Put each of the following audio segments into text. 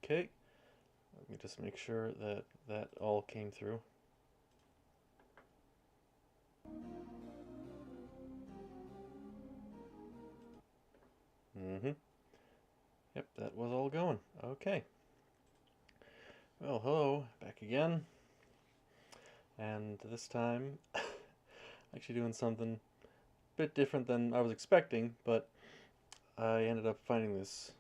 Okay, let me just make sure that that all came through. Mm-hmm. Yep, that was all going. Okay. Well, hello, back again. And this time, actually doing something a bit different than I was expecting, but I ended up finding this.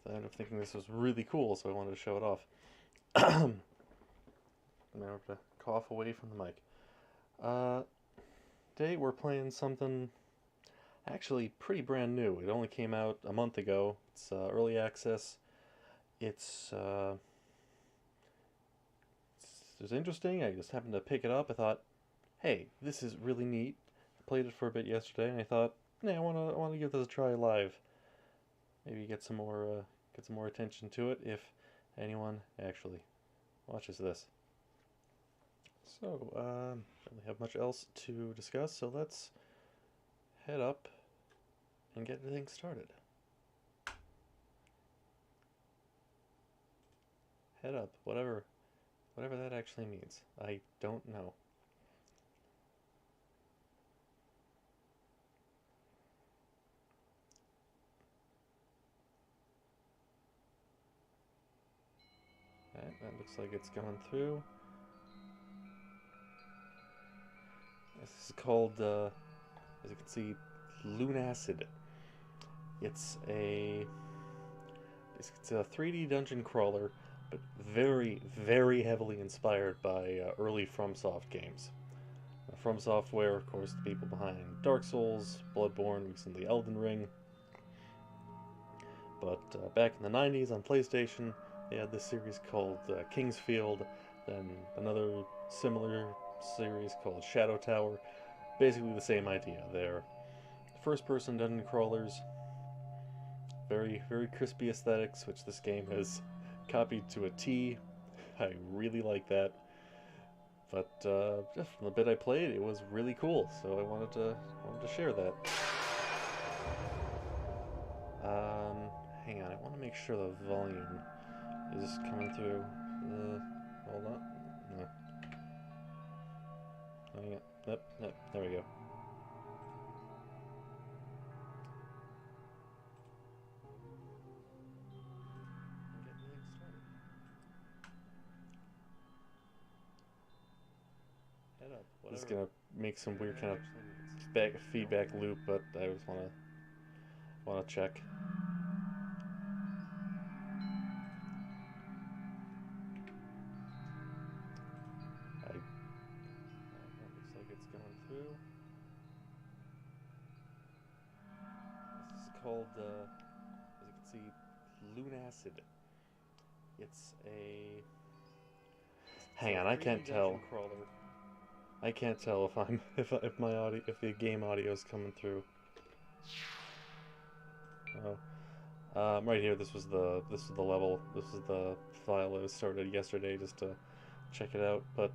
I ended up thinking this was really cool, so I wanted to show it off. Remember to cough away from the mic. Uh, Today we're playing something actually pretty brand new. It only came out a month ago. It's early access. It's, uh, it's interesting. I just happened to pick it up. I thought, hey, this is really neat. I played it for a bit yesterday, and I thought, yeah, I want to give this a try live. Maybe get some more attention to it if anyone actually watches this. So, don't really have much else to discuss. So let's head up and get everything started. Head up, whatever that actually means. I don't know. That looks like it's going through. This is called, as you can see, Lunacid. It's a it's a 3D dungeon crawler, but very, very heavily inspired by early FromSoft games. From Software, of course, the people behind Dark Souls, Bloodborne, recently Elden Ring. But back in the 90s on PlayStation, they had this series called King's Field, then another similar series called Shadow Tower. Basically the same idea. They're first-person dungeon crawlers, very, very crispy aesthetics, which this game has copied to a T. I really like that. But just from the bit I played, it was really cool, so I wanted to share that. Hang on, I want to make sure the volume is coming through. Hold on. No. Hang on. Yep, there we go. This is gonna make some weird kind of feedback loop, but I just wanna check. That looks like it's going through. This is called, as you can see, Lunacid. It's a. Hang on, I can't tell. I can't tell if I'm if my audio if the game audio is coming through. Oh. Right here, this is the level. This is the file I started yesterday just to check it out. But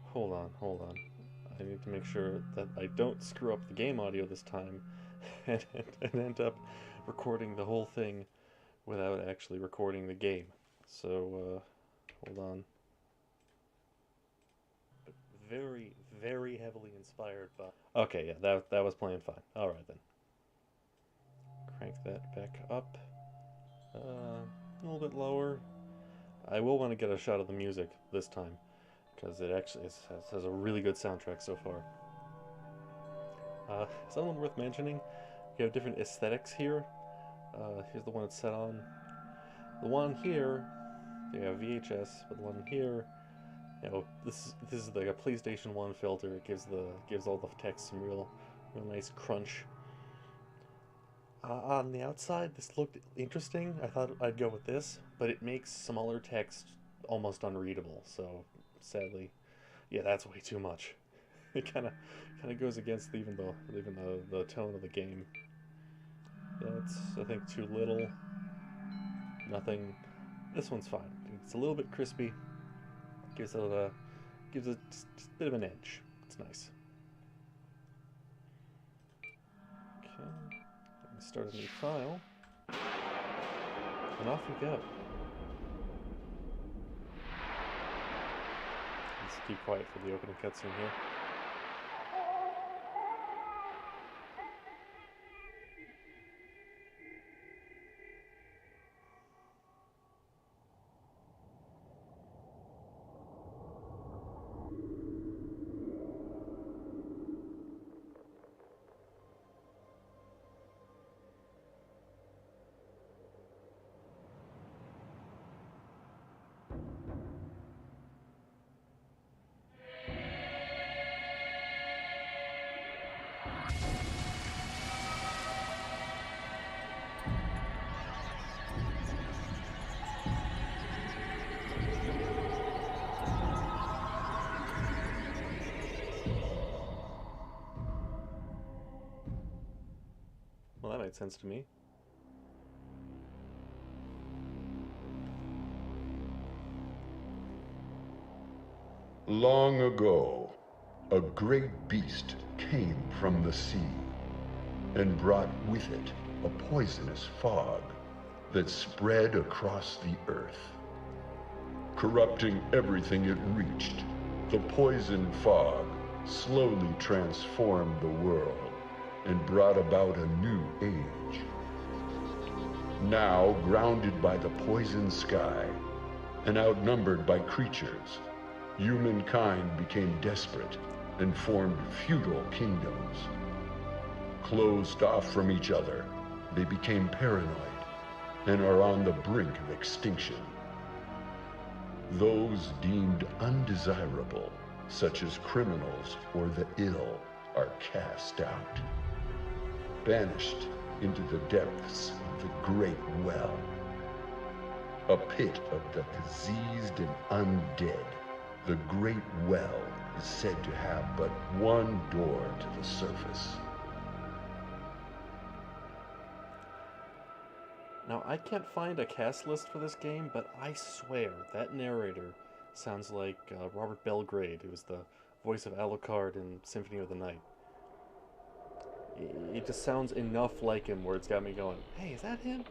hold on. I need to make sure that I don't screw up the game audio this time, and end up recording the whole thing without actually recording the game. So hold on. But very, very heavily inspired by. Okay, yeah, that was playing fine. All right then. Crank that back up. A little bit lower. I will want to get a shot of the music this time, because it actually has a really good soundtrack so far. Something worth mentioning, you have different aesthetics here. Here's the one it's set on. The one here, they have VHS, but the one here, this is like a PlayStation 1 filter. It gives all the text some real nice crunch. On the outside, this looked interesting. I thought I'd go with this, but it makes some other text almost unreadable. So, sadly, yeah, that's way too much. It kind of goes against even the tone of the game. That's, I think, too little. Nothing. This one's fine. It's a little bit crispy. Gives it just a bit of an edge. It's nice. Okay. Let me start a new file. And off we go. Let's keep quiet for the opening cutscene here. Well, that made sense to me. Long ago, a great beast came from the sea and brought with it a poisonous fog that spread across the earth. Corrupting everything it reached, the poison fog slowly transformed the world and brought about a new age. Now, grounded by the poison sky and outnumbered by creatures, humankind became desperate and formed feudal kingdoms. Closed off from each other, they became paranoid and are on the brink of extinction. Those deemed undesirable, such as criminals or the ill, are cast out, banished into the depths of the great well, a pit of the diseased and undead. The great well is said to have but one door to the surface. Now, I can't find a cast list for this game, but I swear that narrator sounds like Robert Belgrade, who was the voice of Alucard in Symphony of the Night. It just sounds enough like him where it's got me going, hey, is that him?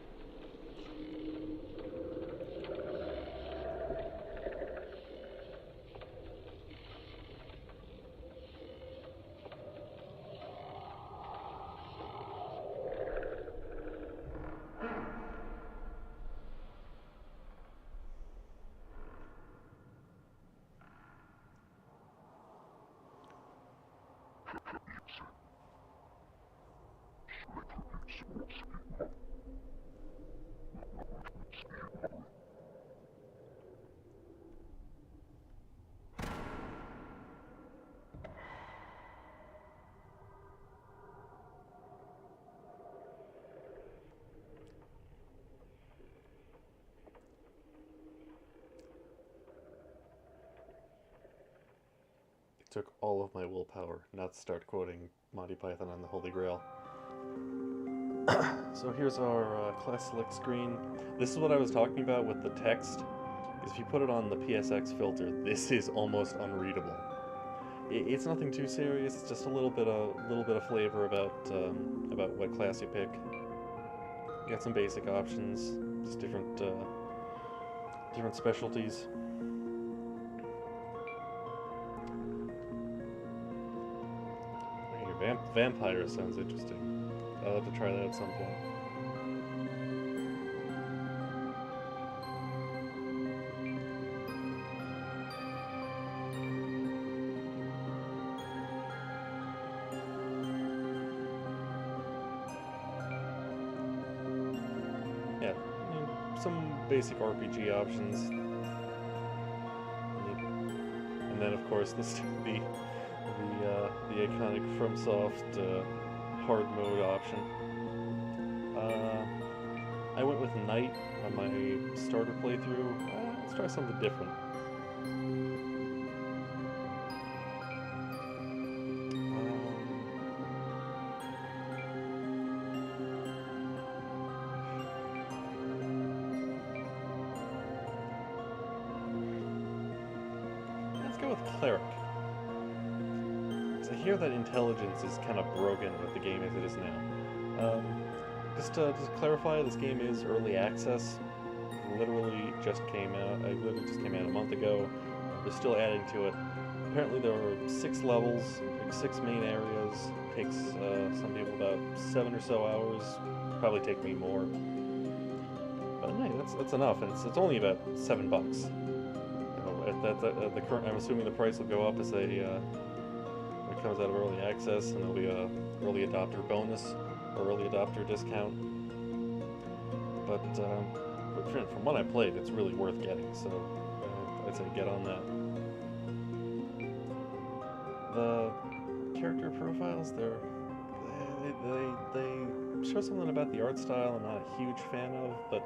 It took all of my willpower not to start quoting Monty Python on the Holy Grail. So here's our class select screen. This is what I was talking about with the text. Is if you put it on the PSX filter, this is almost unreadable. It's nothing too serious. It's just a little bit of flavor about what class you pick. You got some basic options, just different specialties. Vampire sounds interesting. I'll have to try that at some point. Yeah, some basic RPG options. And then, of course, the iconic FromSoft hard mode option. I went with Night on my starter playthrough. Let's try something different. Let's go with Cleric. I hear that intelligence is kind of broken with the game as it is now. Just to clarify, this game is early access. Literally just came out. I literally just came out a month ago. They're still adding to it. Apparently there are 6 levels, like 6 main areas. Takes some people about 7 or so hours. Probably take me more. But hey, that's enough, and it's only about $7. At the current, I'm assuming the price will go up as it comes out of early access, and there'll be a early adopter bonus or early adopter discount. But from what I played, it's really worth getting. So I'd say get on that. The character profiles, they show something about the art style I'm not a huge fan of, but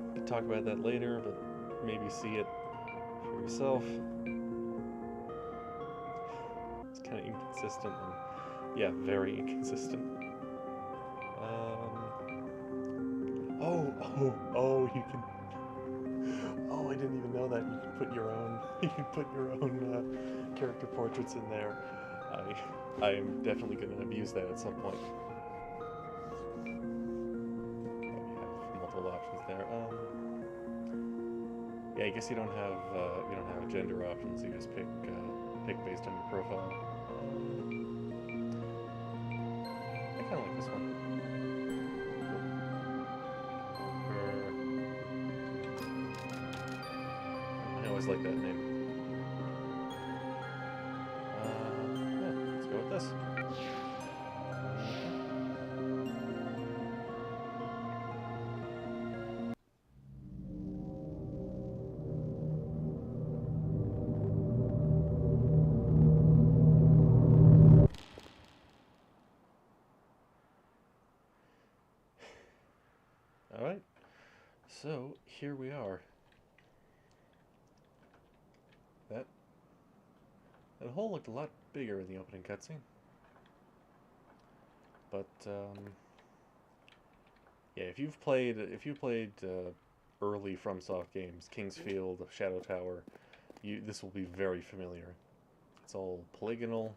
we can talk about that later. But maybe see it for yourself. It's kind of inconsistent, and yeah, very inconsistent. Oh, you can. Oh, I didn't even know that. You can put your own. You can put your own character portraits in there. I am definitely going to abuse that at some point. We have multiple options there. Yeah, I guess you don't have gender options. You just pick based on your profile. I kind of like this one. I always like that name. Yeah, let's go with this. Alright, so here we are. That hole looked a lot bigger in the opening cutscene. But yeah, if you've played early FromSoft games, King's Field, Shadow Tower, this will be very familiar. It's all polygonal.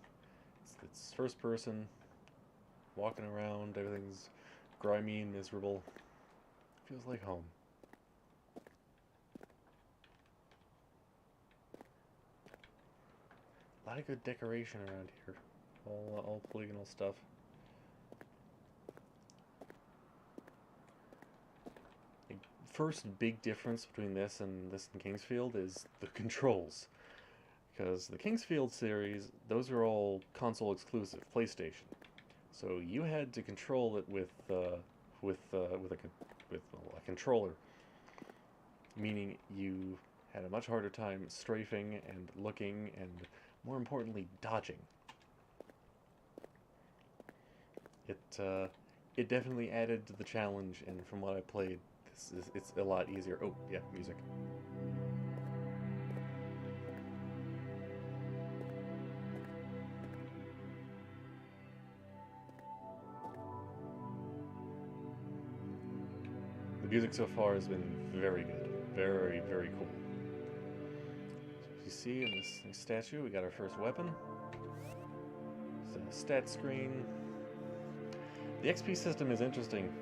It's first person, walking around. Everything's grimy and miserable. Feels like home. A lot of good decoration around here. All polygonal stuff. The first big difference between this and Kingsfield is the controls. Because the Kingsfield series, those are all console exclusive, PlayStation. So you had to control it with a controller, meaning you had a much harder time strafing and looking and, more importantly, dodging. It definitely added to the challenge, and from what I played, it's a lot easier. Oh yeah, music. The music so far has been very good. Very, very cool. So as you see in this statue, we got our first weapon. It's a stat screen. The XP system is interesting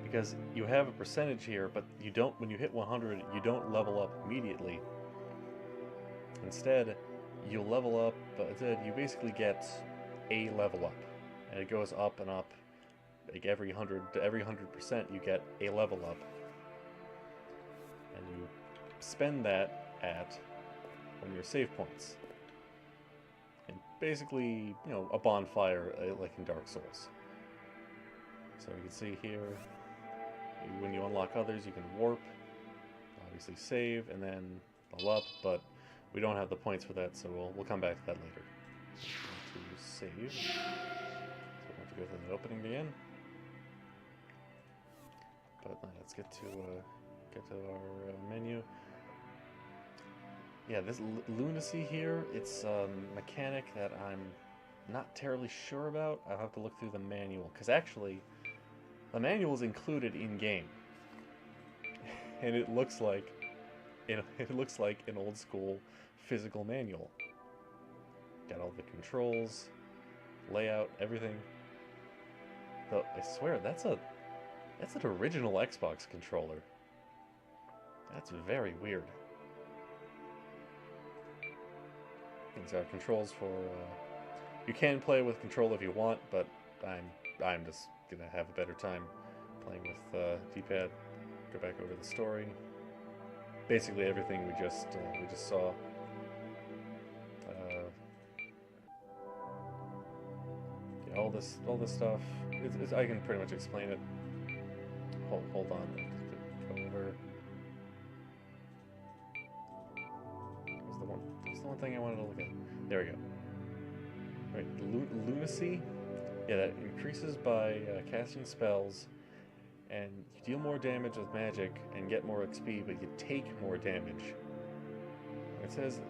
because you have a percentage here, but you don't, when you hit 100, you don't level up immediately. Instead, you'll level up, you basically get a level up, and it goes up and up. Like every 100% you get a level up, and you spend that at one of your save points, and basically, you know, a bonfire like in Dark Souls. So you can see here, when you unlock others, you can warp, obviously save, and then level up. But we don't have the points for that, so we'll come back to that later. To save, so we have to go through the opening again. But let's get to our menu. Yeah, this lunacy here, it's a mechanic that I'm not terribly sure about. I'll have to look through the manual, because actually, the manual is included in game, and it looks like an old school physical manual. Got all the controls, layout, everything. Though I swear that's a That's an original Xbox controller. That's very weird. These are controls for. You can play with control if you want, but I'm just gonna have a better time playing with D-pad. Go back over the story. Basically everything we just saw. Yeah, all this stuff. I can pretty much explain it. Hold on. Go over. That's the one thing I wanted to look at. There we go. Right, Lunacid. Yeah, that increases by casting spells, and you deal more damage with magic and get more XP, but you take more damage. It says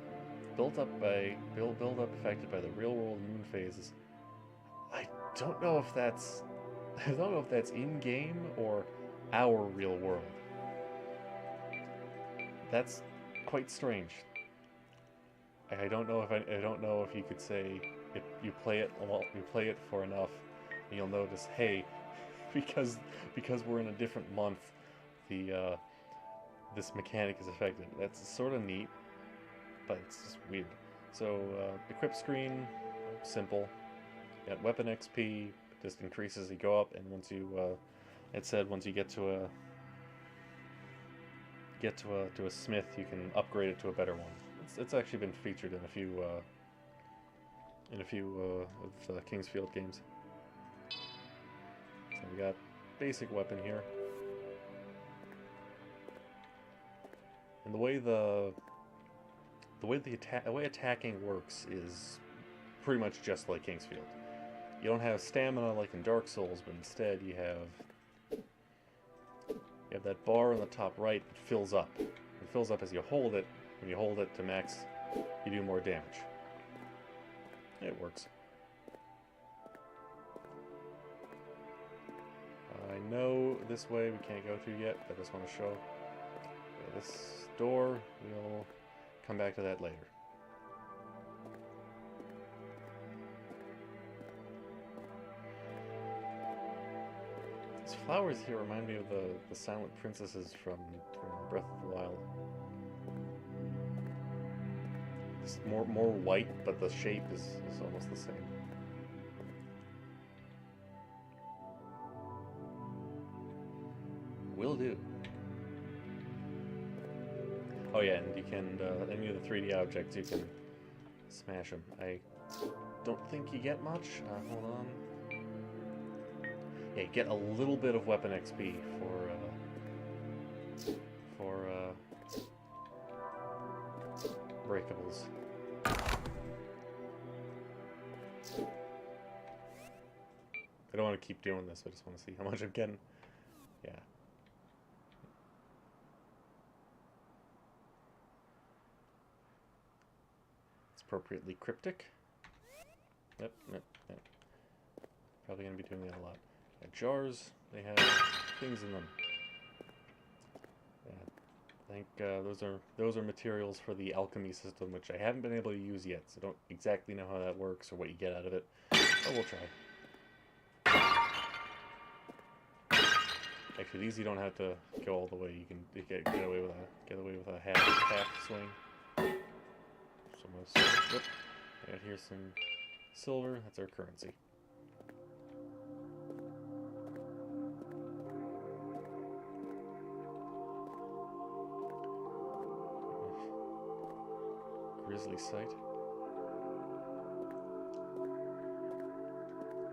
built up affected by the real world moon phases. I don't know if that's in game or our real world. That's quite strange. I don't know if you could say if you play it for enough, and you'll notice, hey, because we're in a different month, the this mechanic is affected. That's sort of neat, but it's just weird. So equip screen, simple. Got weapon XP, just increases as you go up, and once you it said once you get to a smith, you can upgrade it to a better one. It's actually been featured in a few of Kingsfield games. So we got basic weapon here, and the way attacking works is pretty much just like Kingsfield. You don't have stamina like in Dark Souls, but instead you have that bar on the top right that fills up. It fills up as you hold it. When you hold it to max, you do more damage. It works. I know this way we can't go to yet, but I just want to show. Yeah, this door, we'll come back to that later. These flowers here remind me of the silent princesses from Breath of the Wild. It's more white, but the shape is almost the same. Will do. Oh yeah, and you can, any of the 3D objects, you can smash them. I don't think you get much. Hold on. Yeah, you get a little bit of weapon XP for breakables. I don't want to keep doing this, I just want to see how much I'm getting. Yeah. It's appropriately cryptic. Yep. Probably going to be doing that a lot. Yeah, jars, they have things in them. I think those are materials for the alchemy system, which I haven't been able to use yet, so I don't exactly know how that works or what you get out of it. But we'll try. Actually, these you don't have to go all the way. You can get away with a half swing. So I'm gonna switch. I got here some silver. That's our currency. Grizzly sight.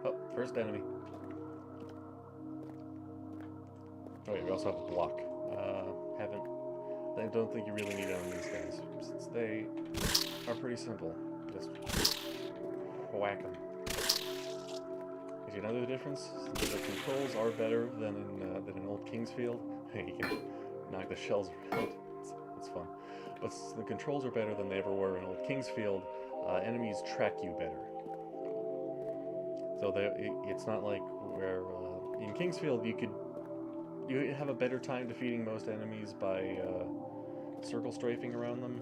Oh, first enemy. Oh yeah, we also have a block. I don't think you really need it on these guys, since they are pretty simple. Just whack them. Is another difference? The controls are better than in old Kingsfield. You can knock the shells around. It's fun. But the controls are better than they ever were in old Kingsfield. Enemies track you better. So it's not like where in Kingsfield you have a better time defeating most enemies by circle strafing around them.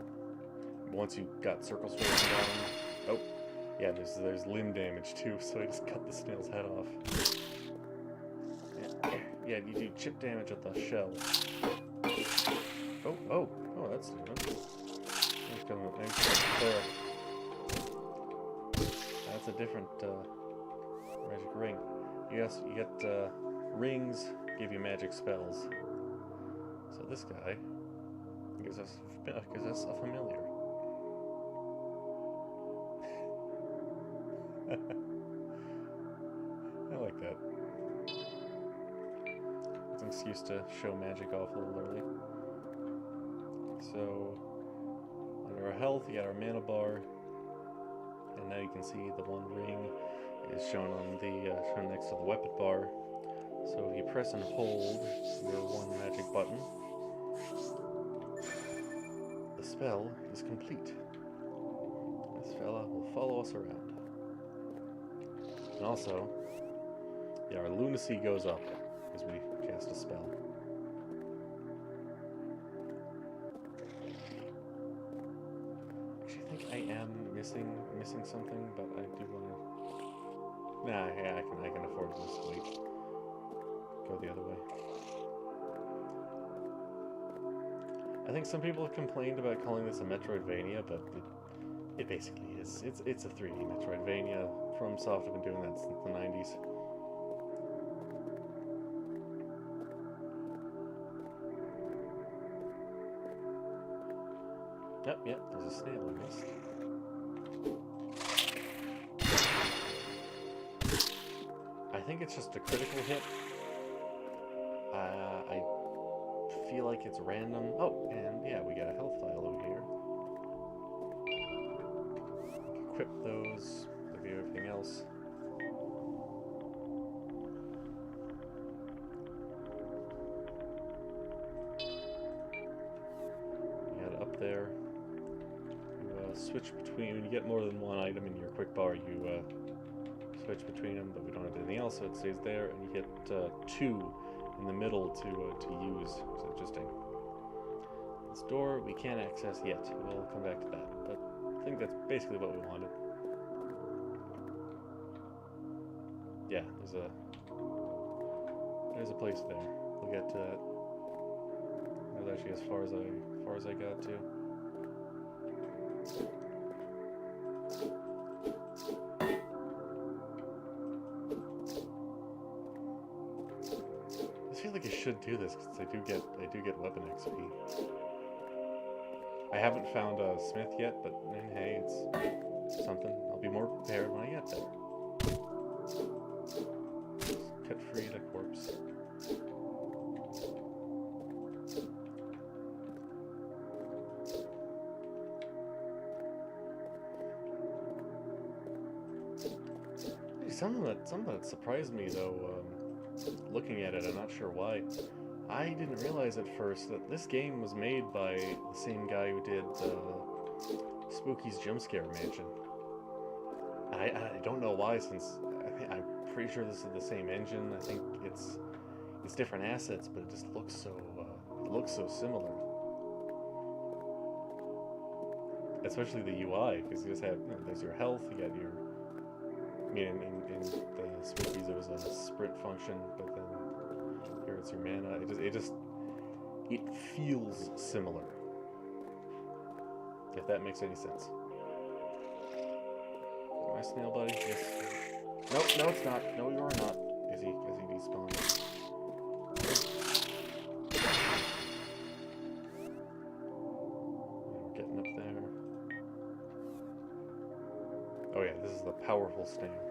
Once you got circle strafing down, oh yeah, there's limb damage too. So I just cut the snail's head off. yeah, you do chip damage at the shell. Oh, that's different. That's a different magic ring. Yes, you get rings give you magic spells. So this guy gives us a familiar. I like that. It's an excuse to show magic off a little early. So, under our health, you got our mana bar, and now you can see the one ring is shown on the shown next to the weapon bar. So if you press and hold your one magic button, the spell is complete. This fella will follow us around. And also, yeah, our lunacy goes up as we cast a spell. Actually, I think I am missing something, but I do want to. Nah, yeah, I can afford this. Wait, go the other way. I think some people have complained about calling this a Metroidvania, but it basically is. It's a 3D Metroidvania. FromSoft have been doing that since the 90s. Yep, there's a snail I missed. I think it's just a critical hit. I feel like it's random. Oh, and yeah, we got a health tile over here. Equip those, review everything else. You got it up there. You switch between, when you get more than one item in your quick bar, you switch between them, but we don't have anything else, so it stays there, and you get 2 in the middle to use. It's interesting. This door we can't access yet. We'll come back to that, but I think that's basically what we wanted. Yeah, there's a place there. We'll get to that. That was actually as far as I got to. I feel like I should do this because I do get weapon XP. I haven't found a smith yet, but hey, it's something. I'll be more prepared when I get there. Cut free the corpse. Something that surprised me though. Looking at it, I'm not sure why. I didn't realize at first that this game was made by the same guy who did Spooky's Jump Scare Mansion. I don't know why, since I'm pretty sure this is the same engine. I think it's different assets, but it just looks so similar. Especially the UI, because you just have there's your health, you got your. I mean, in the Spookies there was a sprint function, but then here it's your mana. It feels similar. If that makes any sense. My snail buddy? Yes. Nope, no it's not. No, you are not. Is he despawned? We're getting up there. Oh yeah, this is the powerful snail.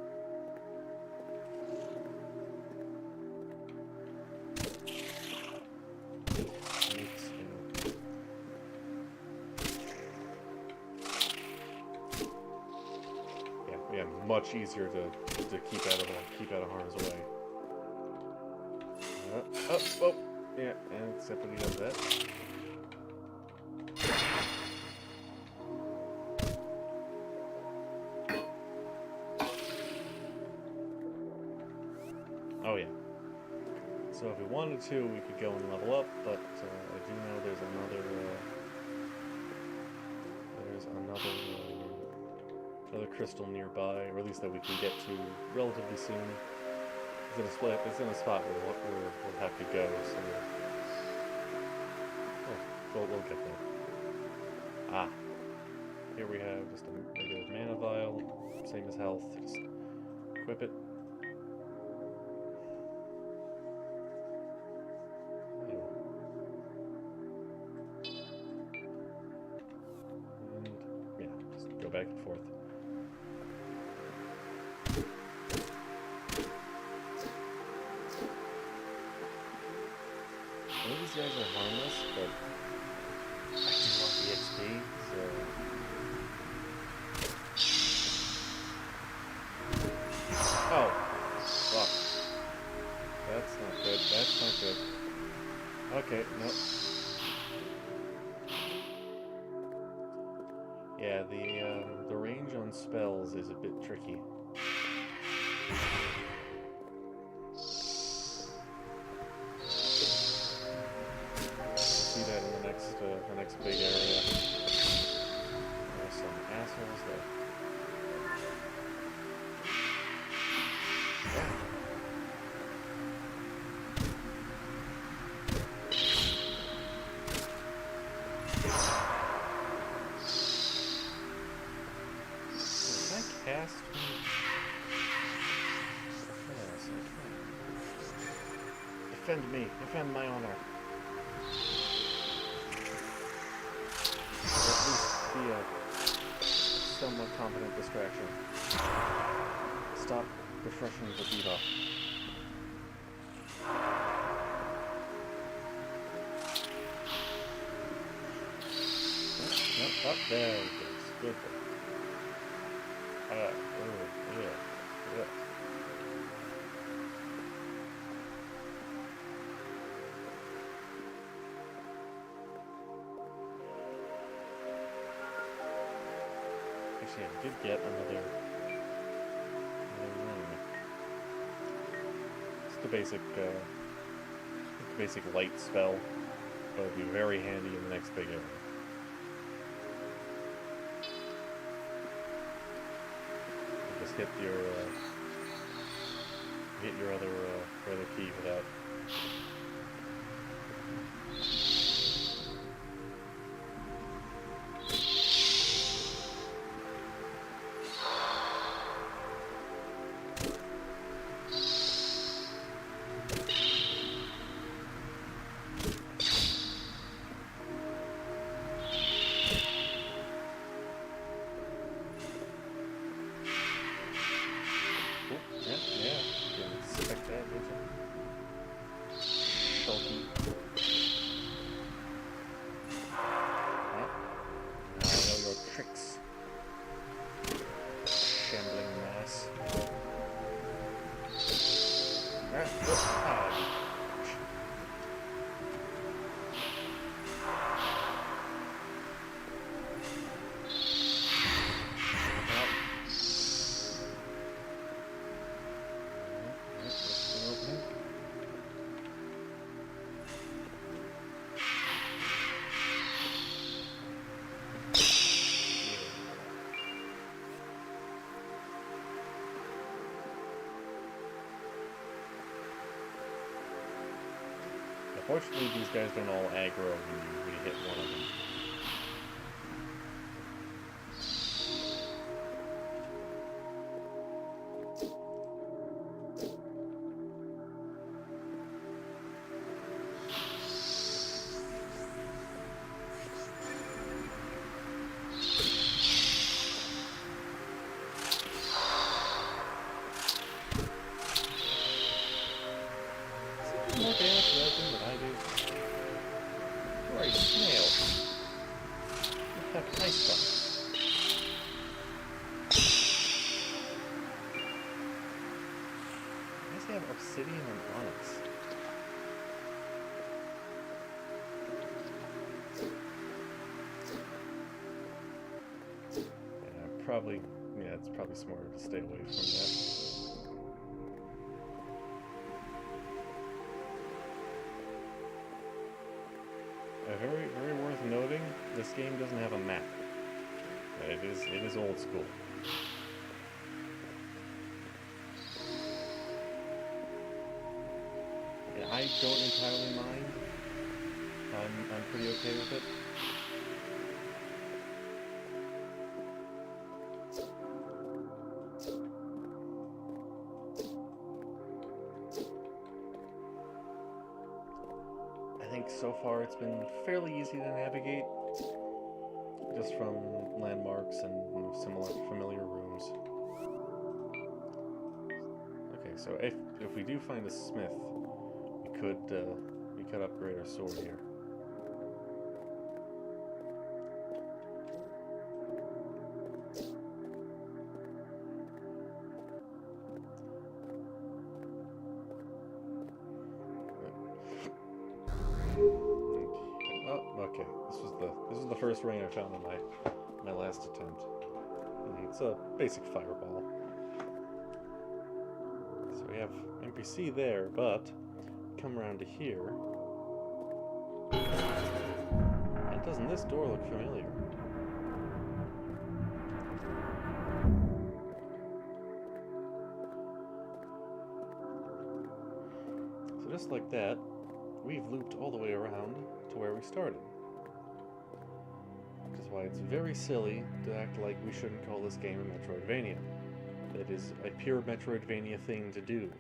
Yeah, much easier to keep out of harm's way. Oh, yeah, and except when he does that. Oh yeah. So if we wanted to, we could go and level up, but I do know there's another crystal nearby, or at least that we can get to relatively soon. It's in a spot where we'll have to go. So we'll get there. Ah, here we have just a regular mana vial, same as health. Just equip it. And yeah, just go back and forth. These guys are harmless, but I do want the XP, so... Oh! Fuck. That's not good, that's not good. Okay, nope. Yeah, the range on spells is a bit tricky. That in the next big area. There's some assholes there. Can I cast? Yes, I can. Defend me. Defend my honor. Be a somewhat competent distraction. Stop refreshing the debuff. Up there it goes. Good. Yeah. Actually, I did get another ring. It's the basic light spell, but it'll be very handy in the next big area. You just hit your other key for that. Fortunately, these guys don't all aggro when you hit one of them. More damage to that thing than I do. You are a snail. You have nice fun. I guess they have obsidian and onyx. Yeah, it's probably smarter to stay away from that. Very, very worth noting, this game doesn't have a map. It is old school. I don't entirely mind. I'm pretty okay with it. I think so far it's been fairly easy to navigate, just from landmarks and similar familiar rooms. Okay, so if we do find a smith, we could upgrade our sword here. Oh, okay. This was the first ring I found in my last attempt. It's a basic fireball. So we have NPC there, but come around to here. And doesn't this door look familiar? So just like that, we've looped all the way around to where we started. Which is why it's very silly to act like we shouldn't call this game a Metroidvania. It is a pure Metroidvania thing to do.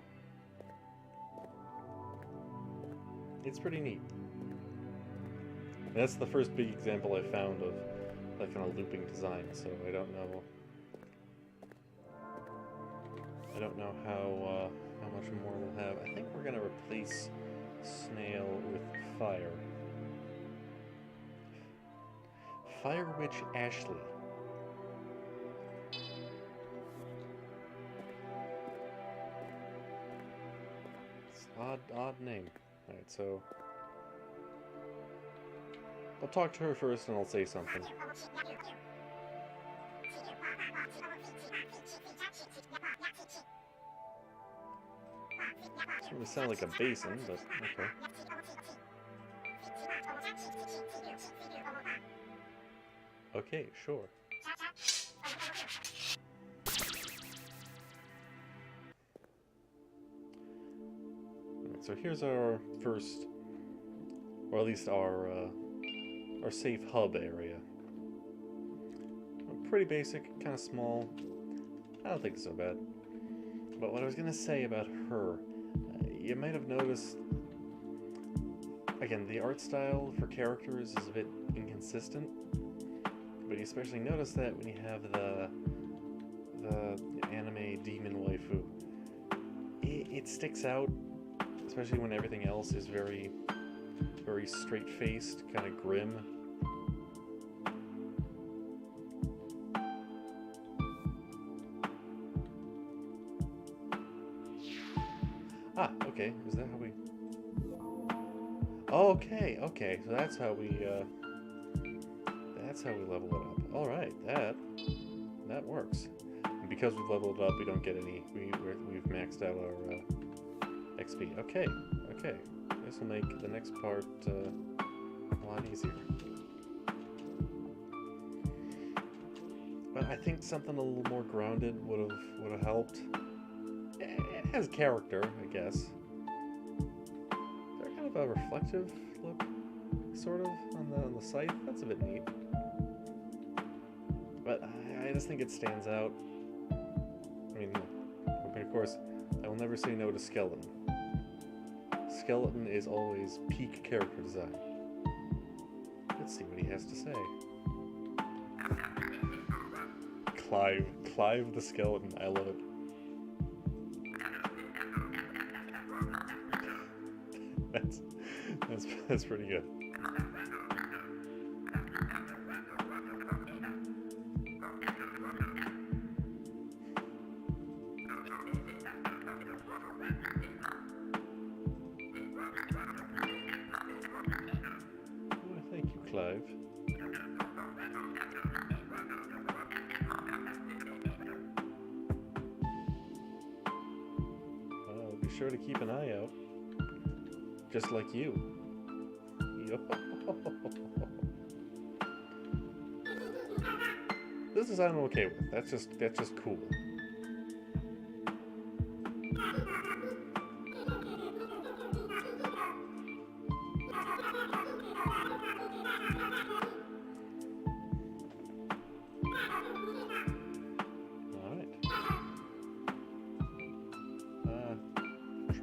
It's pretty neat. And that's the first big example I found of that kind of looping design, so I don't know how much more we'll have. I think we're gonna replace Snail with Fire. Fire Witch Ashley. It's an odd name. Alright, so I'll talk to her first and I'll say something. Doesn't really sound like a basin, but okay. Okay, sure. Alright, so here's our first, or at least our safe hub area. Pretty basic, kind of small. I don't think it's so bad. But what I was gonna say about her, you might have noticed, again, the art style for characters is a bit inconsistent, but you especially notice that when you have the anime demon waifu. It sticks out, especially when everything else is very, very straight-faced, kind of grim. Ah, okay. Is that how we... Okay, okay. So that's how we level it up. All right, that works. And because we've leveled it up, we don't get any. We've maxed out our XP. Okay, okay. This will make the next part a lot easier. But I think something a little more grounded would have helped. It has character, I guess. Is there kind of a reflective look, sort of, on the scythe? That's a bit neat. But I just think it stands out. I mean, of course, I will never say no to Skeleton. Skeleton is always peak character design. Let's see what he has to say. Clive the Skeleton. I love it. That's pretty good. Thank you, Clive. Be sure to keep an eye out. Just like you. This is I'm okay with. That's just cool.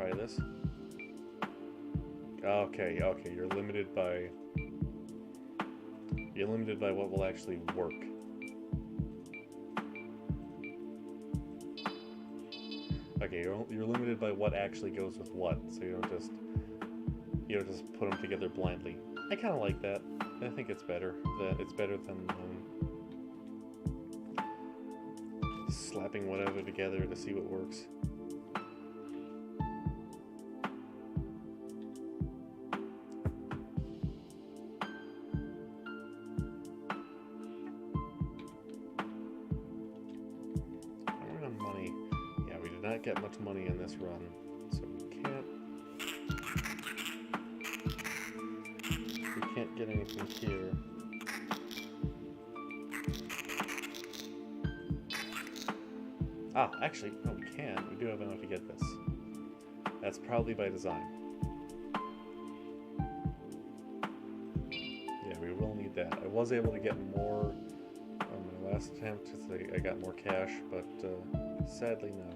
try this. Okay, you're limited by what will actually work. Okay, you're limited by what actually goes with what, so you don't just put them together blindly. I kind of like that. I think it's better. It's better than slapping whatever together to see what works. Get much money in this run, so we can't get anything here. Actually, no, we can. We do have enough to get this. That's probably by design. Yeah, we will need that. I was able to get more on my last attempt. I got more cash, but sadly no.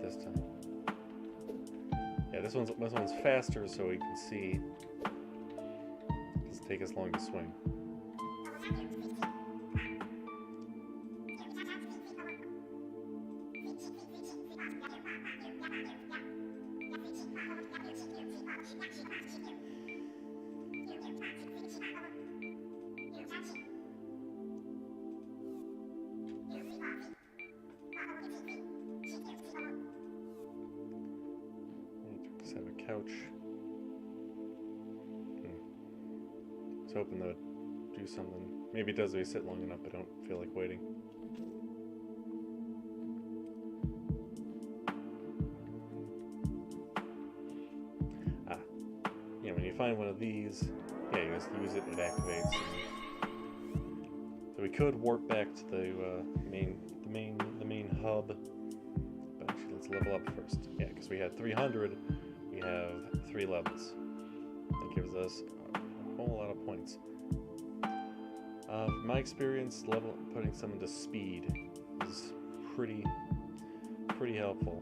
This time. Yeah, this one's faster, so we can see. It doesn't take as long to swing. Have a couch. I was hoping that would do something. Maybe it does if we sit long enough, but I don't feel like waiting. Yeah, when you find one of these, yeah, you just use it, it activates. So we could warp back to the main hub, but actually let's level up first. Yeah, because we had 300. We have 3 levels. That gives us a whole lot of points. From my experience, putting someone to speed is pretty helpful.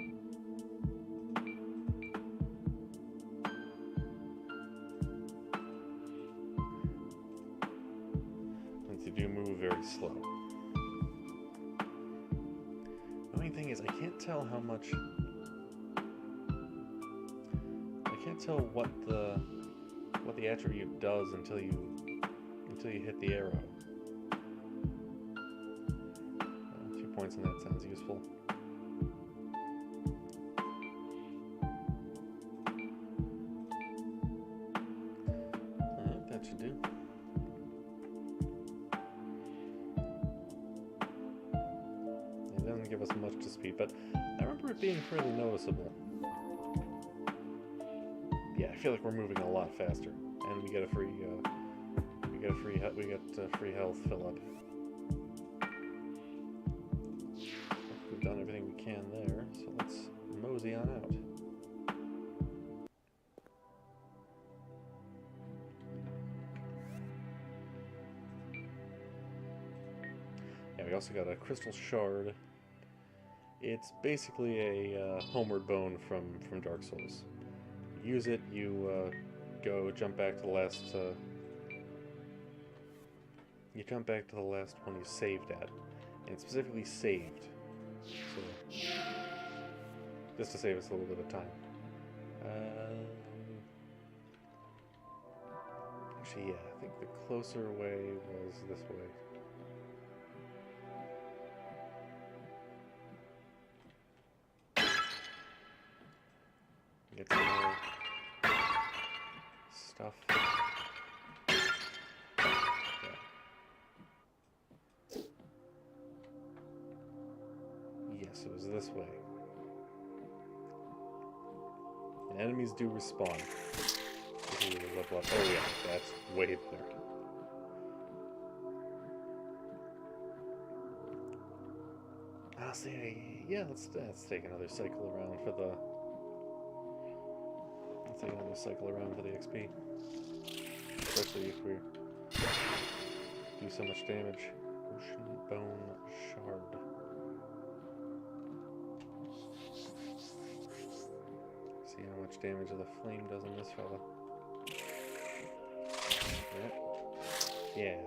Since they do move very slow. The only thing is, I can't tell how much. Tell what the attribute does until you hit the arrow. 2 points on that sounds useful. That should do. It doesn't give us much to speed, but I remember it being fairly noticeable. Yeah, I feel like we're moving a lot faster, and we get a free free health fill up. We've done everything we can there, so let's mosey on out. Yeah, we also got a crystal shard. It's basically a homeward bone from Dark Souls. Use it, you jump back to the last. You jump back to the last one you saved at, and specifically saved, so just to save us a little bit of time. Actually, yeah, I think the closer way was this way. Get some more stuff. Yes, it was this way. And enemies do respawn. Level up. Oh yeah, that's way there. Honestly, yeah, let's take another cycle around for the. Let's take another cycle around for the XP. Especially if we do so much damage. Ocean Bone Shard. much damage the flame does on this fella. Yeah.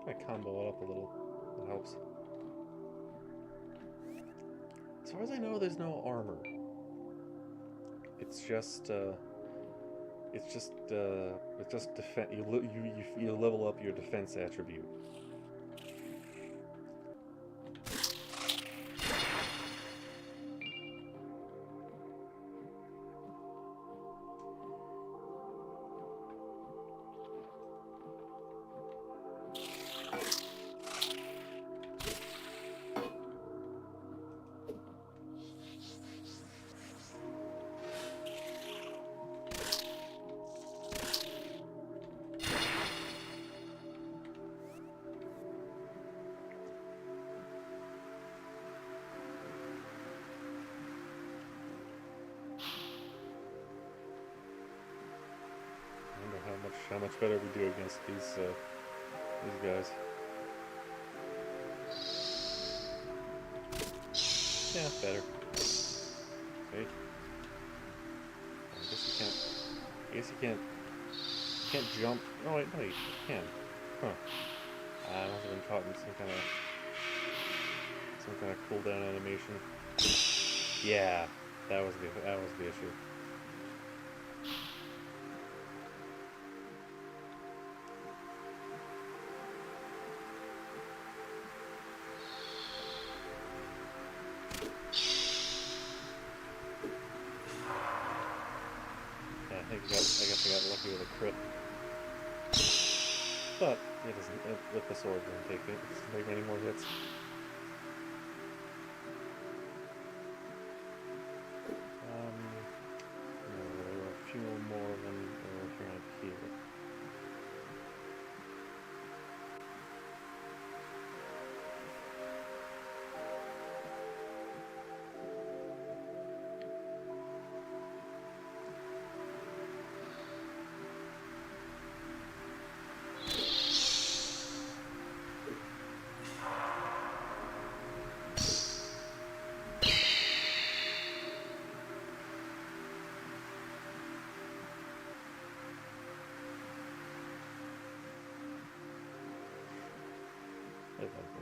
I combo it up a little. That helps. As far as I know, there's no armor. It's just defense. You level up your defense attribute. How much better we do against these guys. Yeah, better. Wait. I guess you can't jump. Oh wait, no, you can. Huh. I must have been caught in some kind of cooldown animation. Yeah, that was the issue. I guess I got lucky with a crit. But it doesn't, with the sword, it doesn't take many more hits. No, there are a few more of them around here.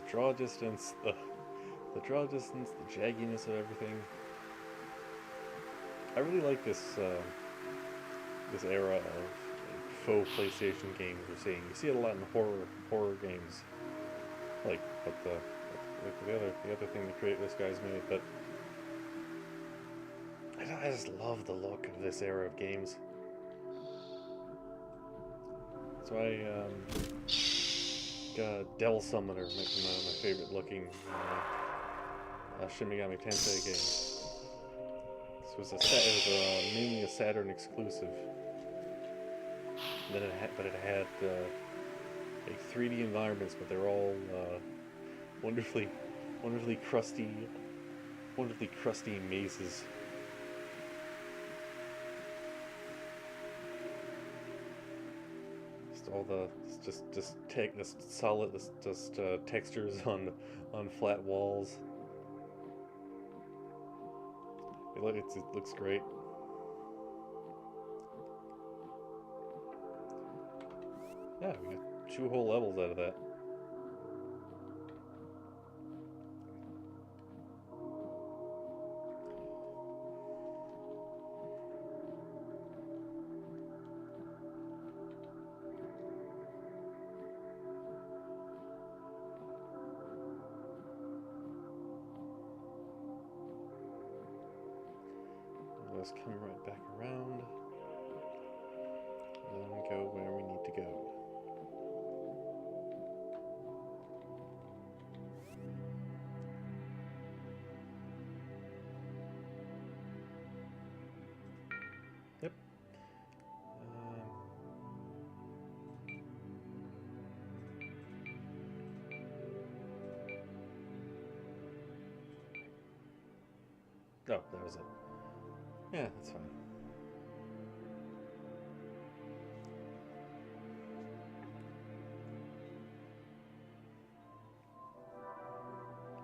The draw distance, the jagginess of everything. I really like this era of faux PlayStation games we're seeing. You see it a lot in horror games, like the other thing this guy's made. But I just love the look of this era of games. So Devil Summoner, my favorite looking Shin Megami Tensei game. It was mainly a Saturn exclusive. But it had like 3D environments, but they're all wonderfully crusty mazes. Just textures on flat walls. It looks great. Yeah, we got 2 whole levels out of that. Let's come right back around and go where we need to go. Yep. Oh, that was it. Yeah, that's fine.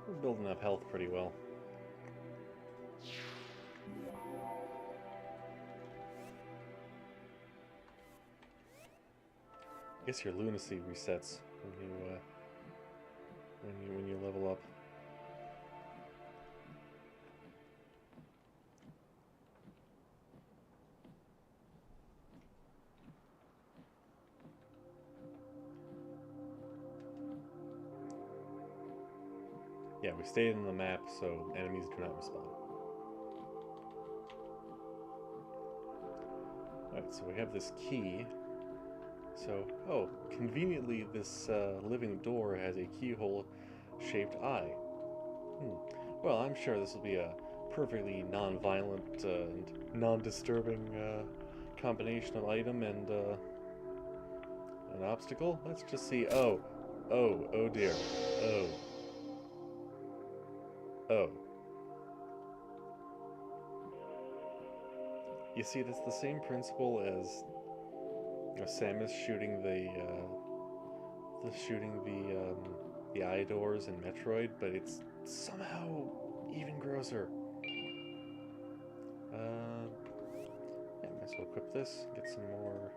We're building up health pretty well. guess your Lunacid resets when you level up. Yeah, we stayed in the map, so enemies do not respawn. Alright, so we have this key. So, oh, conveniently this living door has a keyhole-shaped eye. Well, I'm sure this will be a perfectly non-violent and non-disturbing combination of item and an obstacle. Let's just see. Oh dear. Oh. You see, that's the same principle as Samus shooting the eye doors in Metroid, but it's somehow even grosser. Yeah, might as well equip this. Get some more.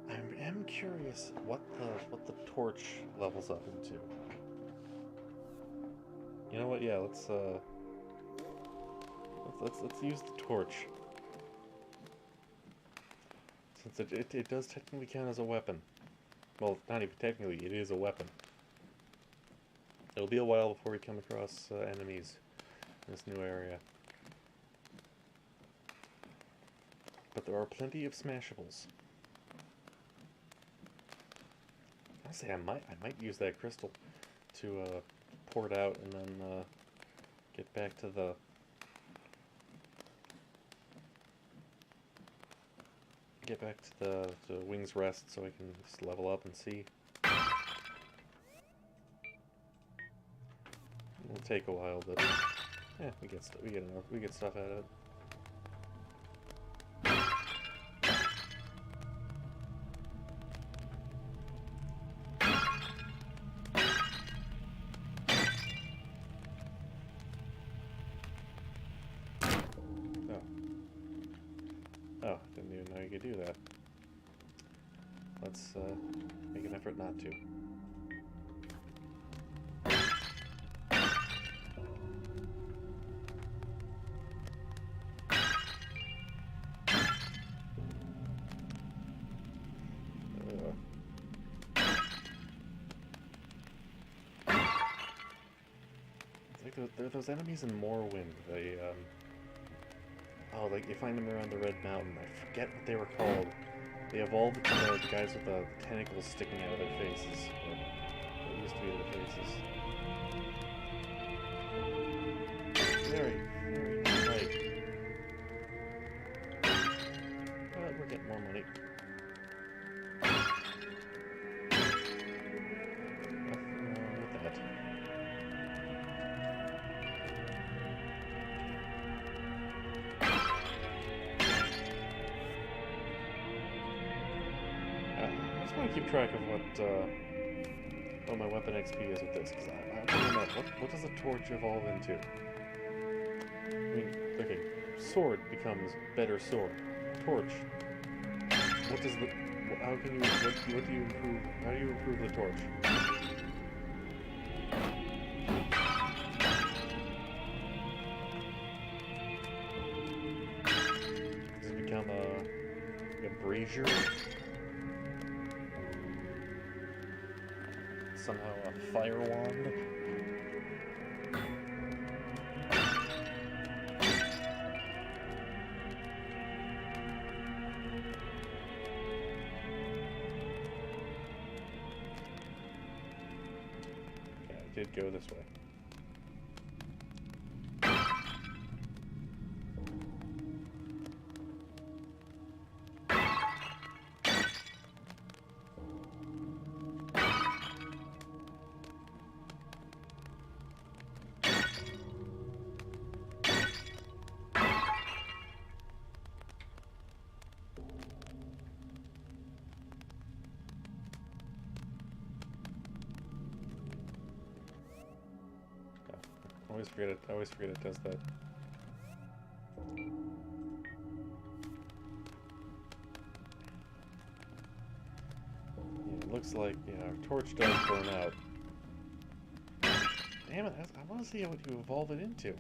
I am curious what the torch levels up into. You know what? Yeah, let's use the torch. Since it does technically count as a weapon. Well, not even technically, it is a weapon. It'll be a while before we come across enemies in this new area. But there are plenty of smashables. Honestly, I might use that crystal to pour it out and then get back to the Wing's Rest so I can just level up and see. It'll take a while, but yeah, we get stuff out of it. Oh, didn't even know you could do that. Let's make an effort not to. It's like those enemies in Morrowind. They oh, like you find them around the Red Mountain. I forget what they were called. They evolved into the guys with the tentacles sticking out of their faces. Or what used to be their faces. Very right. We're getting more money. Nothing wrong with that. I just want to keep track of what my weapon XP is with this, because I want to know, what does a torch evolve into? I mean, okay, sword becomes better sword. Torch. What does the... How can you... What do you improve... How do you improve the torch? Does it become a brazier? Somehow a fire wand? Yeah, it did go this way. I always forget it does that. Yeah, it looks like, yeah, our torch does burn out. Damn it, I want to see what you evolve it into.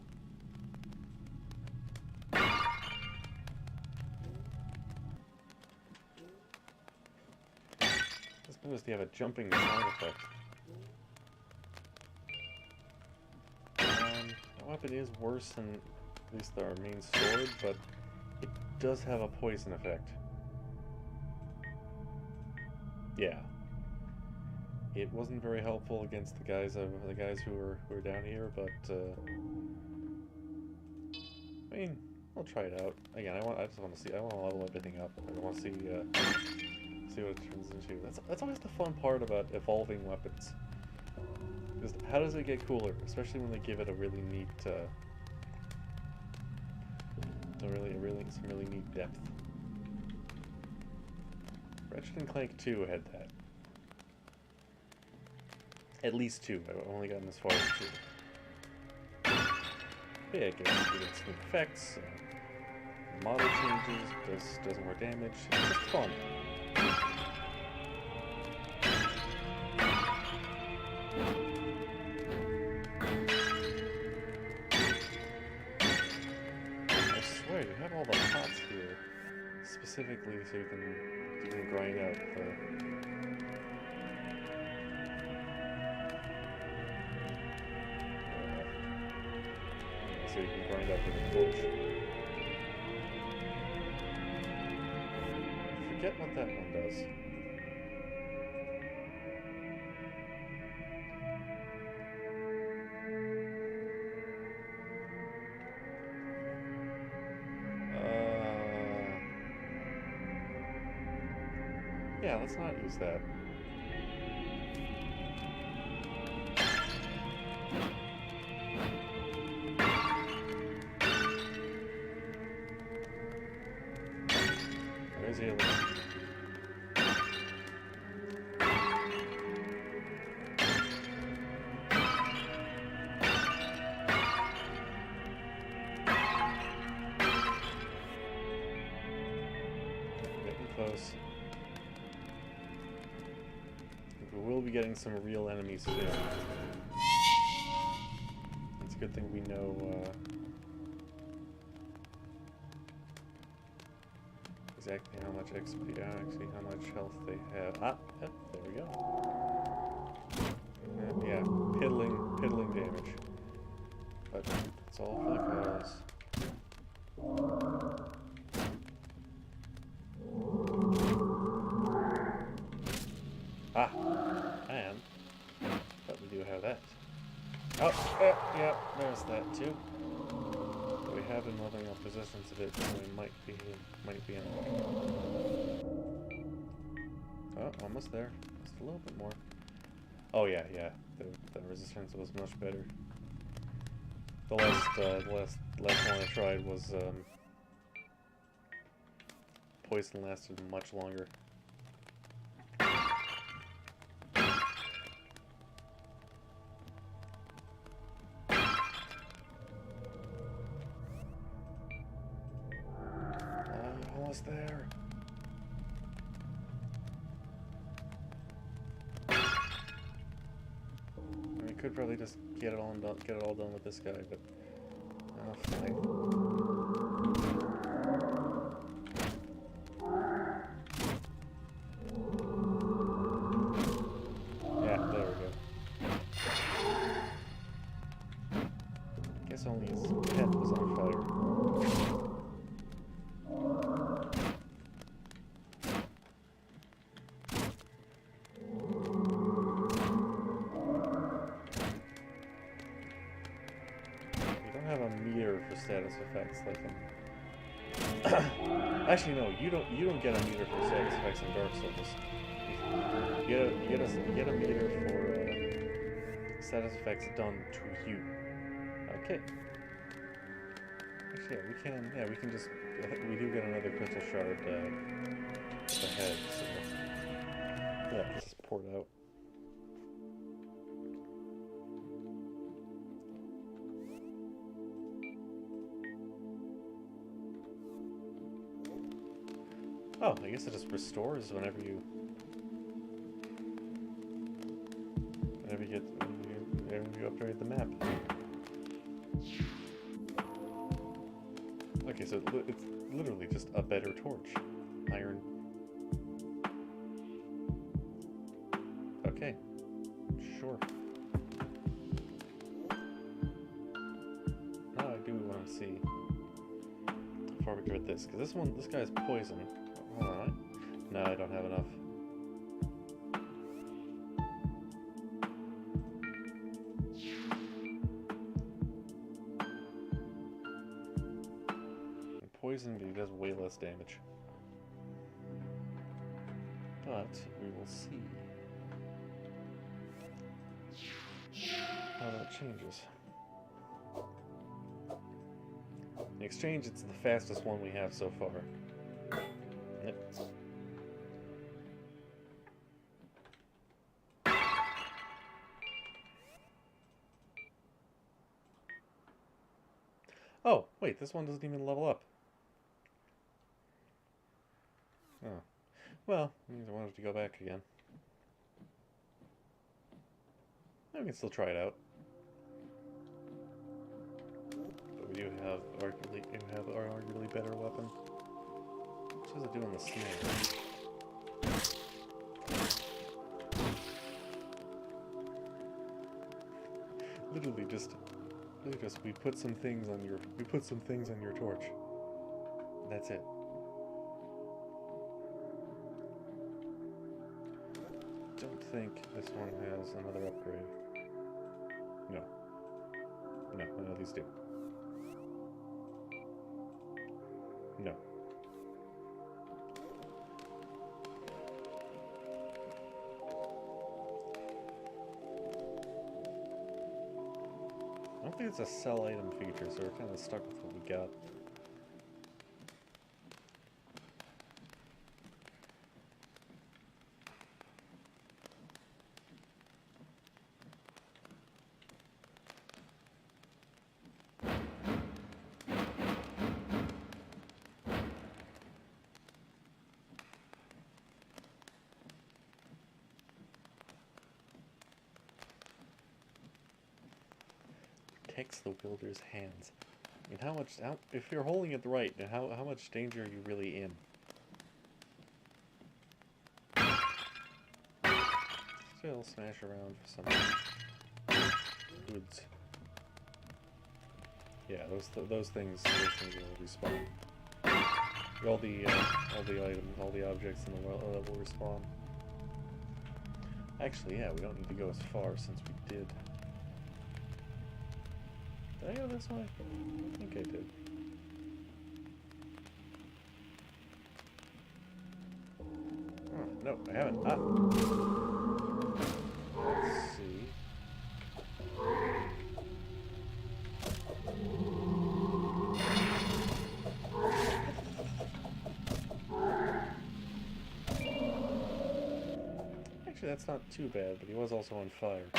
Let's notice they have a jumping sound effect. That weapon is worse than at least our main sword, but it does have a poison effect. Yeah. It wasn't very helpful against the guys who were down here, but I mean, I'll try it out. Again, I just want to see. I want to level everything up. I want to see see what it turns into. That's always the fun part about evolving weapons. Because how does it get cooler, especially when they give it a really neat, some really neat depth. Ratchet and Clank 2 had that. At least 2. I've only gotten as far as 2. But yeah, it gets new effects, model changes, does more damage. It's just fun. I swear, you have all the pots here specifically so you can grind out the. So you can grind up with a torch. Forget what that one does. Yeah, let's not use that. Where's the other one? Getting close. We will be getting some real enemies soon. It's a good thing we know exactly how much XP, actually how much health they have. Ah, yep, there we go. Yeah, piddling damage. But it's all for the cause. Ah, and but we do have that. Oh, yeah, there's that too. We have been leveling up resistance a bit, so we might be in. Oh, almost there. Just a little bit more. Oh yeah. The resistance was much better. The last one I tried was poison lasted much longer. Almost there. We could probably just get it all done with this guy, but fine. Yeah, there we go. Guess only his head was on fire. For status effects like in actually no, you don't get a meter for status effects in Dark Souls. You get a meter for status effects done to you. Okay. Actually, we can just we do get another crystal shard at the head, so yeah, let's just pour it out. Oh, I guess it just restores whenever you you upgrade the map. Okay, so it's literally just a better torch. Iron. Okay. Sure. Now I do want to see how far we get with this, because this guy's poison. Hold on. No, I don't have enough. Poison, but he does way less damage. But we will see how that changes. In exchange, it's the fastest one we have so far. Yep. Oh, wait, this one doesn't even level up. Oh. Well, means I wanted to go back again. I can still try it out. But we do have arguably better weapon. What does it do on the snake? Literally just we put some things on your torch. That's it. Don't think this one has another upgrade. No. No, none of these do. No. I don't think it's a sell item feature, so we're kind of stuck with what we got. Protects the wielder's hands. I mean, if you're holding it right, how much danger are you really in? Still smash around for some goods. Yeah, those things will respawn. All the items, all the objects in the world will respawn. Actually, yeah, we don't need to go as far since we did. Did I go this way? I think I did. Oh, no, I haven't. Ah. Let's see. Actually, that's not too bad, but he was also on fire.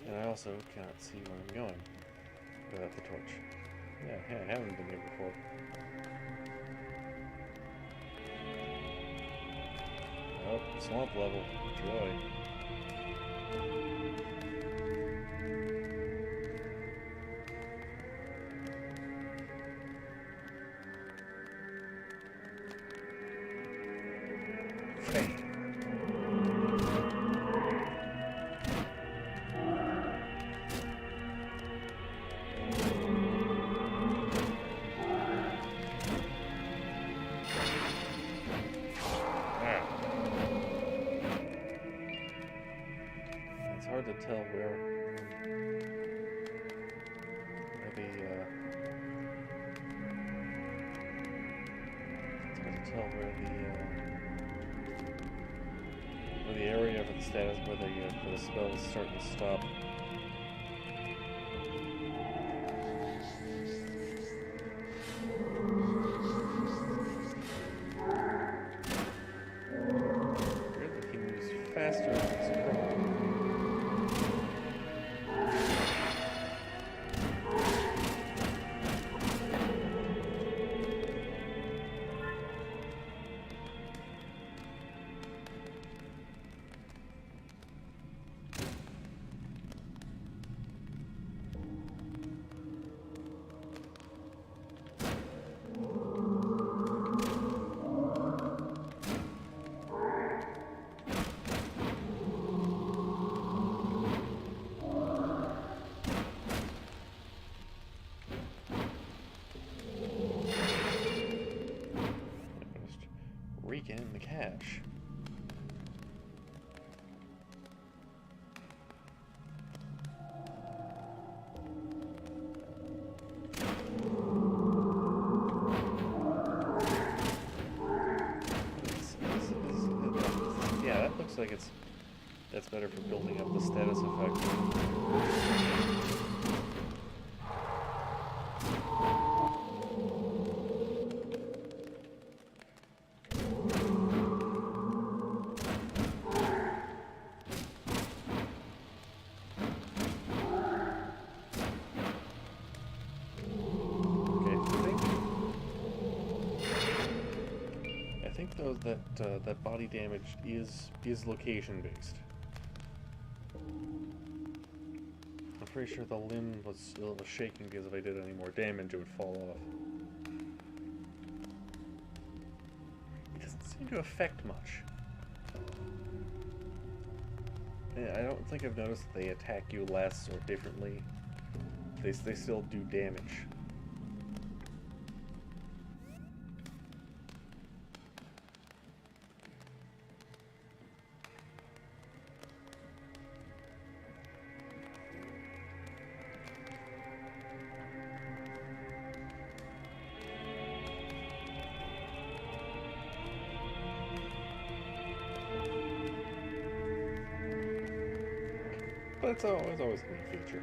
And I also cannot see where I'm going without the torch. Yeah, I haven't been here before. Oh, swamp level. Joy. Hard to tell where the area for the status where the spell is starting to stop. Weirdly, he moves faster than his crawl. get in the cache. Yeah, that looks like that's better for building up the status effect. I think though that body damage is location based. I'm pretty sure the limb was shaking because if I did any more damage, it would fall off. It doesn't seem to affect much. I don't think I've noticed that they attack you less or differently. They still do damage. But it's always a neat feature.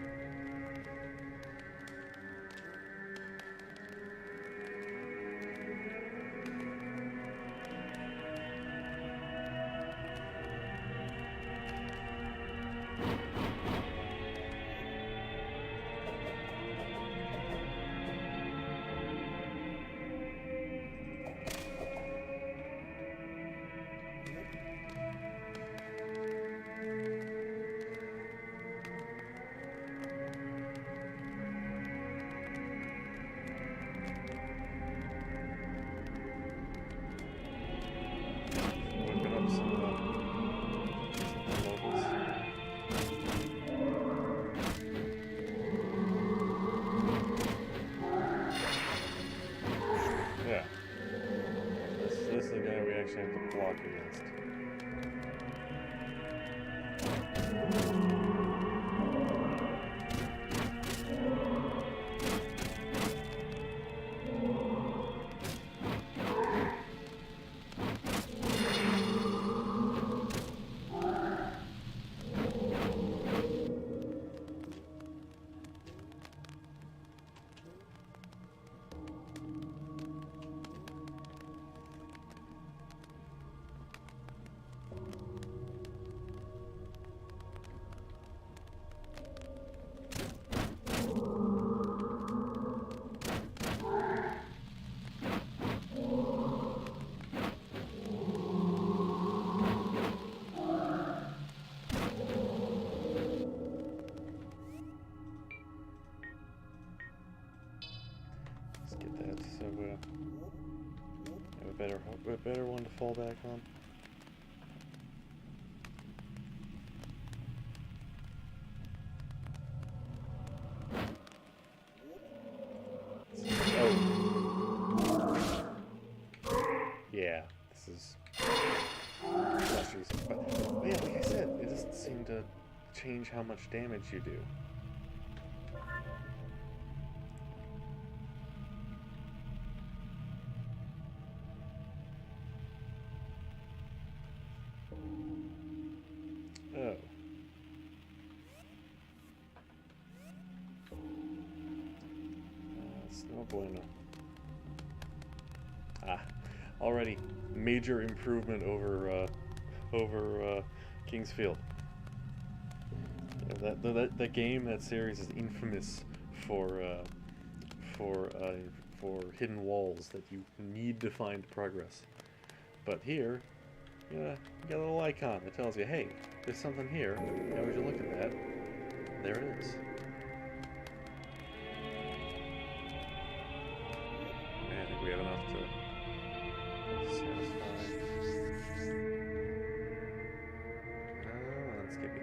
Yeah. This is the guy we actually have to block against. A better one to fall back on. Oh. Yeah, this is frustrating. But yeah, like I said, it doesn't seem to change how much damage you do. Oh. It's no bueno. Ah, already major improvement over King's Field. That game, that series is infamous for hidden walls that you need to find progress. But here, you got a little icon that tells you, hey, there's something here. Now would you look at that? There it is. Man, I think we have enough to satisfy. Oh, that's skippy.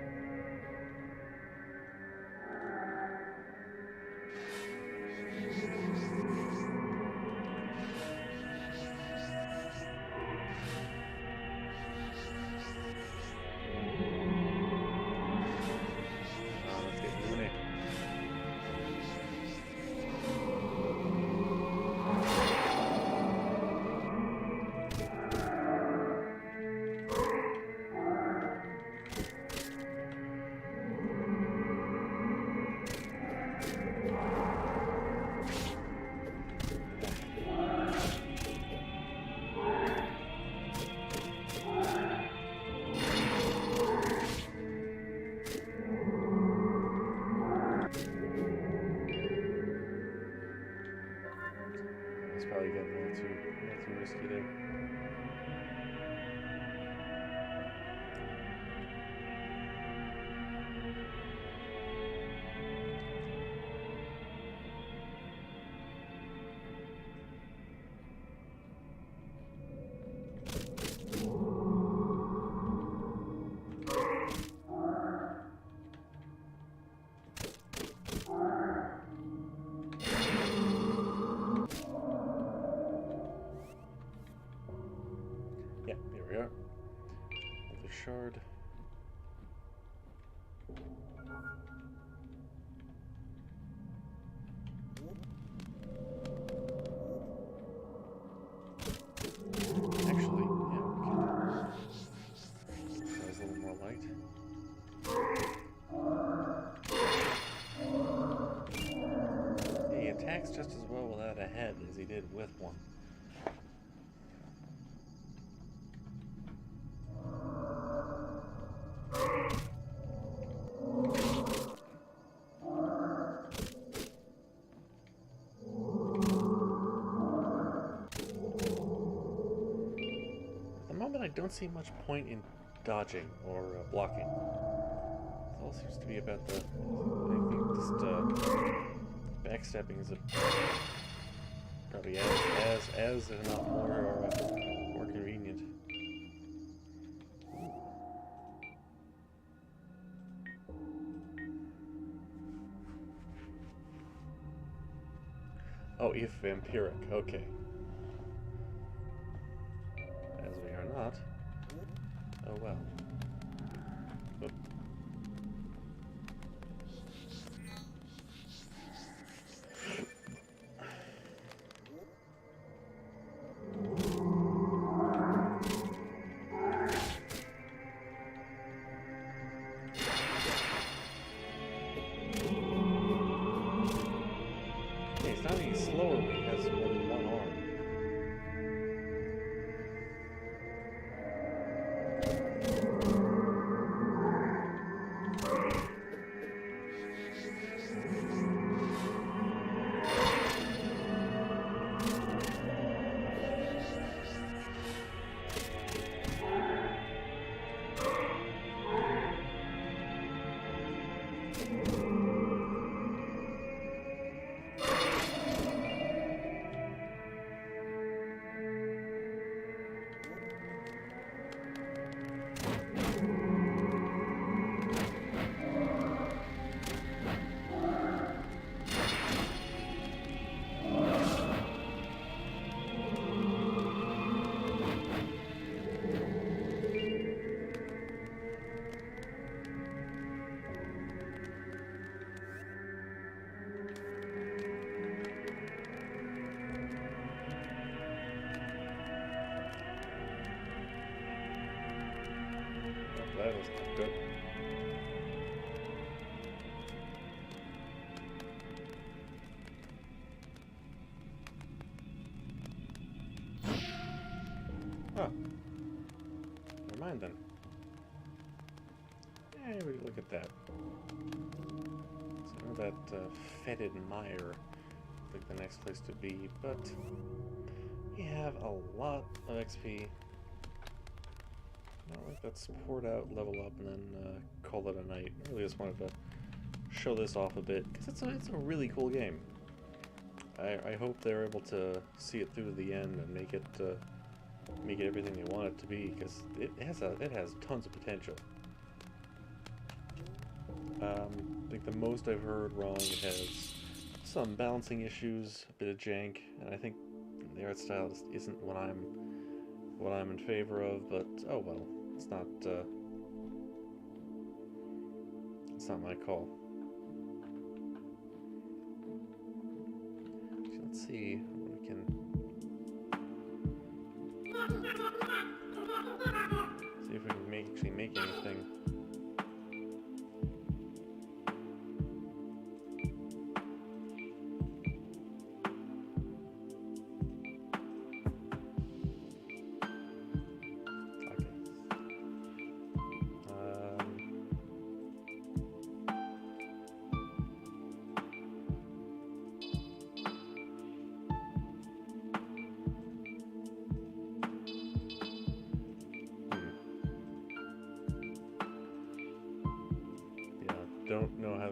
probably getting a little too risky there. Yeah, here we are. Another shard. Actually, yeah, we can. That was a little more light. Yeah, he attacks just as well without a head as he did with one. At the moment, I don't see much point in dodging or blocking. It all seems to be about the. I think just backstepping is probably as if not more convenient. Oh, if vampiric, okay. As we are not. Oh well. Oop. Yeah, he's not any slower when he has more than one arm. That was not good. Oh. Never mind then. Hey, look at that. So that fetid mire like the next place to be, but we have a lot of XP. Not like that support out, level up, and then call it a night. I really just wanted to show this off a bit because it's a really cool game. I hope they're able to see it through to the end and make it everything they want it to be, because it has tons of potential. I think the most I've heard wrong, it has some balancing issues, a bit of jank, and I think the art style just isn't what I'm in favor of. But oh well, it's not my call. So let's see what we can. See if we can actually make anything.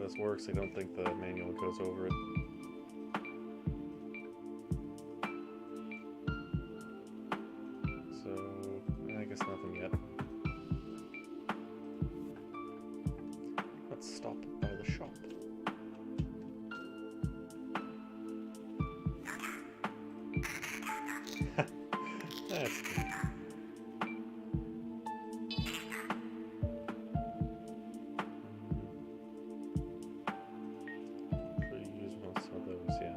this works. I don't think the manual goes over it. So, I guess nothing yet. Let's stop by the shop. That's good. Should use most of those, yeah.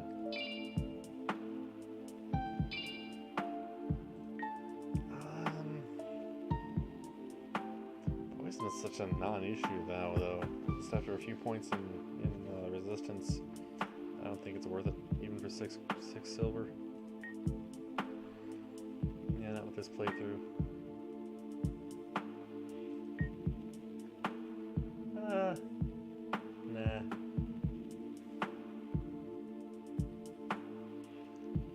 Poison is such a non-issue now, though. Just after a few points in resistance, I don't think it's worth it, even for six silver. Yeah, not with this playthrough. Nah.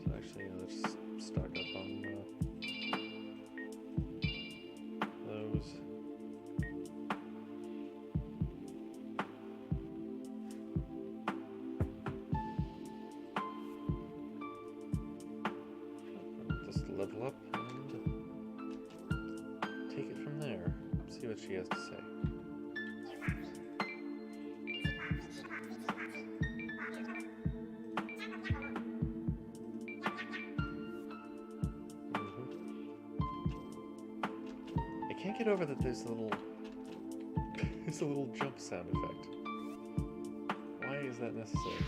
So actually, let's stock up on those. Just level up and take it from there. See what she has to say. I can't get over that there's a little jump sound effect. Why is that necessary?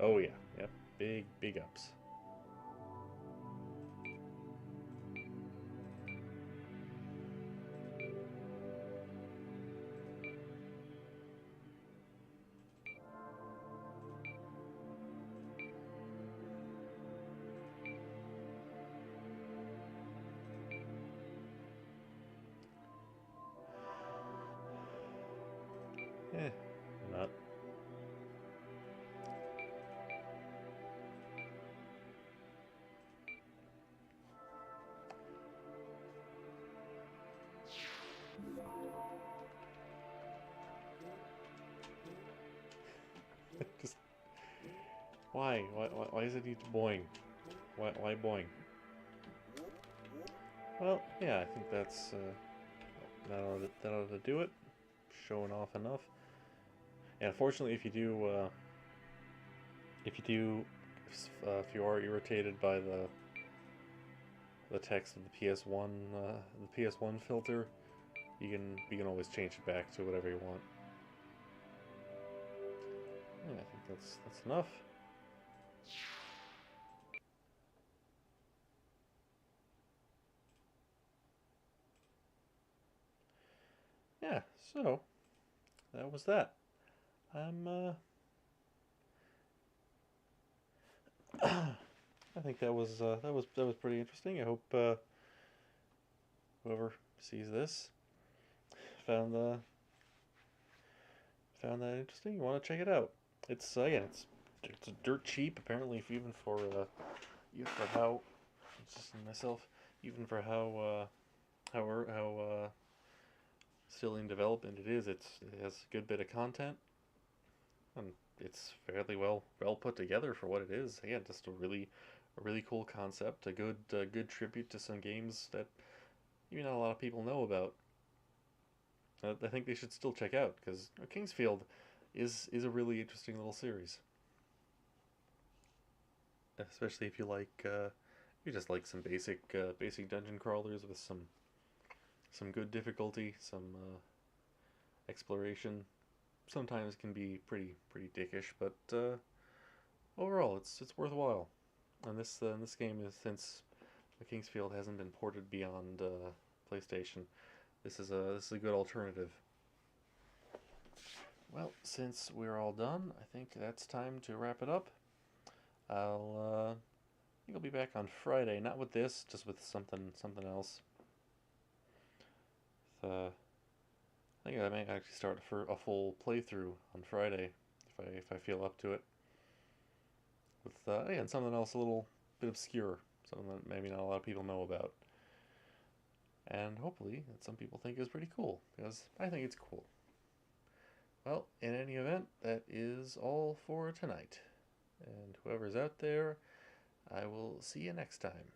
Oh yeah, yep, big ups. Not. Just why? Why does it need to boing? Why boing? Well, yeah, I think that's that ought to do it. Showing off enough. And unfortunately, if you are irritated by the text of the PS1 filter, you can always change it back to whatever you want. Yeah, I think that's enough. Yeah, so that was that. I think that was pretty interesting. I hope whoever sees this found found that interesting. You want to check it out? It's again, it's dirt cheap apparently, if even for how it's just myself, even for how still in development it is. It has a good bit of content, and it's fairly well put together for what it is. Again, just a really cool concept, a good tribute to some games that even not a lot of people know about. I think they should still check out because Kingsfield is a really interesting little series, especially if you like you just like some basic dungeon crawlers with some good difficulty, some exploration. Sometimes can be pretty dickish, but overall it's worthwhile. And this game is, since the Kingsfield hasn't been ported beyond PlayStation, this is a good alternative. Well, since we're all done, I think that's time to wrap it up. I think I'll be back on Friday, not with this, just with something else. I think I may actually start for a full playthrough on Friday if I feel up to it. with, again, something else a little bit obscure, something that maybe not a lot of people know about. And hopefully that some people think is pretty cool, because I think it's cool. Well, in any event, that is all for tonight. And whoever's out there, I will see you next time.